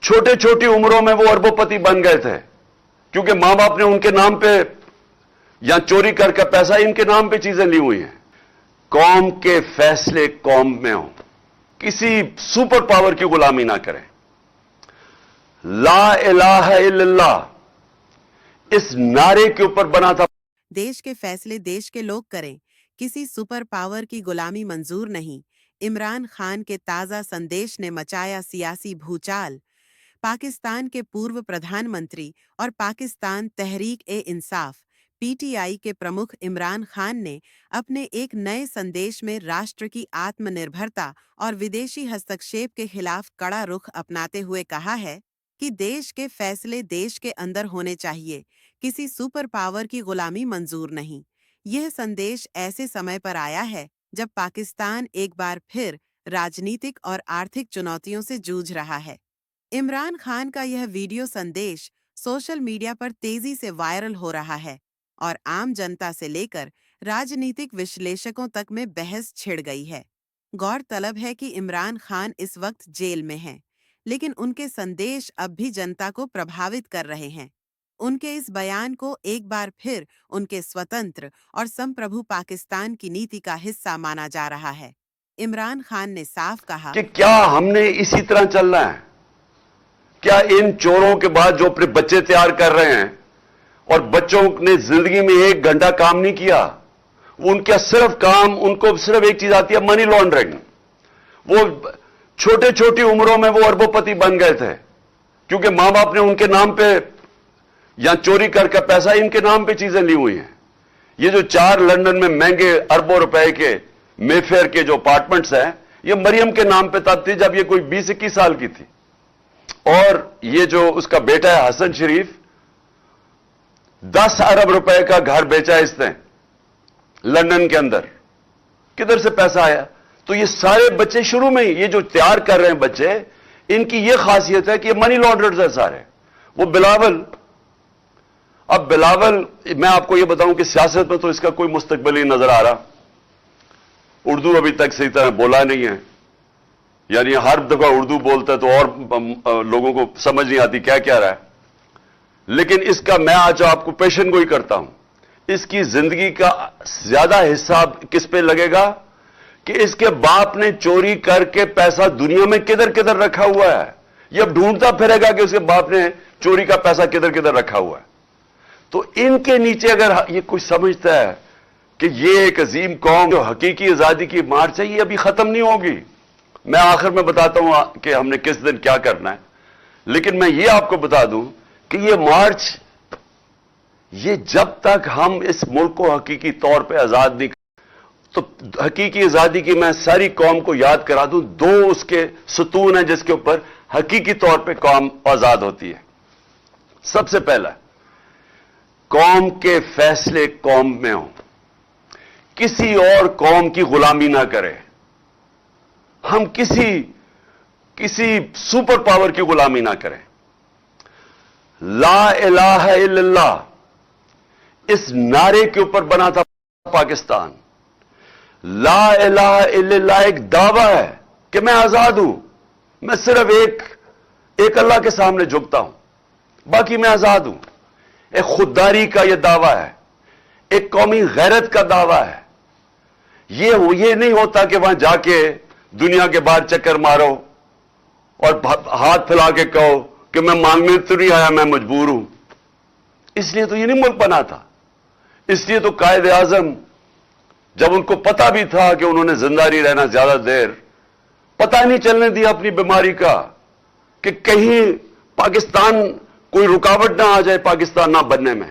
چھوٹے چھوٹی عمروں میں وہ اربوں پتی بن گئے تھے کیونکہ ماں باپ نے ان کے نام پہ یا چوری کر کے پیسہ ان کے نام پہ چیزیں لی ہوئی ہیں. قوم کے فیصلے قوم میں ہوں. کسی سپر پاور کی غلامی نہ کریں. لا الہ الا اللہ اس نعرے کے اوپر بنا تھا. دیش کے فیصلے دیش کے لوگ کریں، کسی سپر پاور کی غلامی منظور نہیں. عمران خان کے تازہ سندیش نے مچایا سیاسی بھوچال. پاکستان کے پورو پردھان منتری اور Pakistan Tehreek Insaf P T I کے پرمکھ عمران خان نے اپنے ایک نئے سندیش میں راشٹر کی آتم نربھرتا اور ودیشی ہستکشیپ کے خلاف کڑا رخ اپناتے ہوئے کہا ہے کہ دیش کے فیصلے دیش کے اندر ہونے چاہیے، کسی سپر پاور کی غلامی منظور نہیں. یہ سندیش ایسے سمے پر آیا ہے جب پاکستان ایک بار پھر راجنیتک اور آرتھک چنوتیوں سے جوجھ رہا ہے. عمران خان کا یہ ویڈیو سندیش سوشل میڈیا پر تیزی سے وائرل ہو رہا ہے اور عام جنتا سے لے کر راجنیتک وشلیشکوں تک میں بحث چھڑ گئی ہے. غور طلب ہے کہ عمران خان اس وقت جیل میں ہیں، لیکن ان کے سندیش اب بھی جنتا کو پربھاوت کر رہے ہیں. ان کے اس بیان کو ایک بار پھر ان کے سوتنتر اور سمپربھو پاکستان کی نیتی کا حصہ مانا جا رہا ہے. عمران خان نے صاف کہا کہ کیا ہم نے اسی طرح چلنا ہے؟ کیا ان چوروں کے بعد جو اپنے بچے تیار کر رہے ہیں اور بچوں نے زندگی میں 1 گھنٹہ کام نہیں کیا، ان کا صرف کام، ان کو صرف ایک چیز آتی ہے، منی لانڈرنگ. وہ چھوٹے چھوٹی عمروں میں وہ اربوں پتی بن گئے تھے کیونکہ ماں باپ نے ان کے نام پہ یا چوری کر کے پیسہ ان کے نام پہ چیزیں لی ہوئی ہیں. یہ جو 4 لندن میں مہنگے اربوں روپے کے مے فیئر کے جو اپارٹمنٹس ہیں، یہ مریم کے نام پہ تب تھی جب یہ کوئی 20-21 سال کی تھی. اور یہ جو اس کا بیٹا ہے حسن شریف، 10 ارب روپے کا گھر بیچا اس نے لندن کے اندر. کدھر سے پیسہ آیا؟ تو یہ سارے بچے شروع میں ہی یہ جو تیار کر رہے ہیں بچے، ان کی یہ خاصیت ہے کہ یہ منی لانڈررز ہیں سارے. وہ بلاول، اب بلاول میں آپ کو یہ بتاؤں کہ سیاست میں تو اس کا کوئی مستقبل ہی نظر آ رہا. اردو ابھی تک صحیح طرح بولا نہیں ہے، یعنی ہر دفعہ اردو بولتا ہے تو اور لوگوں کو سمجھ نہیں آتی کیا کہہ رہا ہے. لیکن اس کا میں آج آپ کو پیشن گوئی کرتا ہوں. اس کی زندگی کا زیادہ حصہ کس پہ لگے گا کہ اس کے باپ نے چوری کر کے پیسہ دنیا میں کدھر کدھر رکھا ہوا ہے. یہ اب ڈھونڈتا پھرے گا کہ اس کے باپ نے چوری کا پیسہ کدھر کدھر رکھا ہوا ہے. تو ان کے نیچے اگر یہ کوئی سمجھتا ہے کہ یہ ایک عظیم قوم جو حقیقی آزادی کی مارچ ہے، یہ ابھی ختم نہیں ہوگی. میں آخر میں بتاتا ہوں کہ ہم نے کس دن کیا کرنا ہے، لیکن میں یہ آپ کو بتا دوں کہ یہ مارچ، یہ جب تک ہم اس ملک کو حقیقی طور پہ آزاد نہیں، تو حقیقی آزادی کی میں ساری قوم کو یاد کرا دوں. 2 اس کے ستون ہیں جس کے اوپر حقیقی طور پہ قوم آزاد ہوتی ہے. سب سے پہلا، قوم کے فیصلے قوم میں ہوں. کسی اور قوم کی غلامی نہ کرے. ہم کسی سپر پاور کی غلامی نہ کریں. لا الہ الا اللہ اس نعرے کے اوپر بنا تھا پاکستان. لا الہ الا اللہ ایک دعویٰ ہے کہ میں آزاد ہوں، میں صرف ایک اللہ کے سامنے جھکتا ہوں، باقی میں آزاد ہوں. ایک خودداری کا یہ دعویٰ ہے، ایک قومی غیرت کا دعویٰ ہے. یہ نہیں ہوتا کہ وہاں جا کے دنیا کے باہر چکر مارو اور ہاتھ پھیلا کے کہو کہ میں مانگنے تو نہیں آیا، میں مجبور ہوں. اس لیے تو یہ نہیں ملک بنا تھا. اس لیے تو قائد اعظم جب ان کو پتا بھی تھا کہ انہوں نے زندہ نہیں رہنا زیادہ دیر، پتہ نہیں چلنے دیا اپنی بیماری کا کہ کہیں پاکستان کوئی رکاوٹ نہ آ جائے پاکستان نہ بننے میں.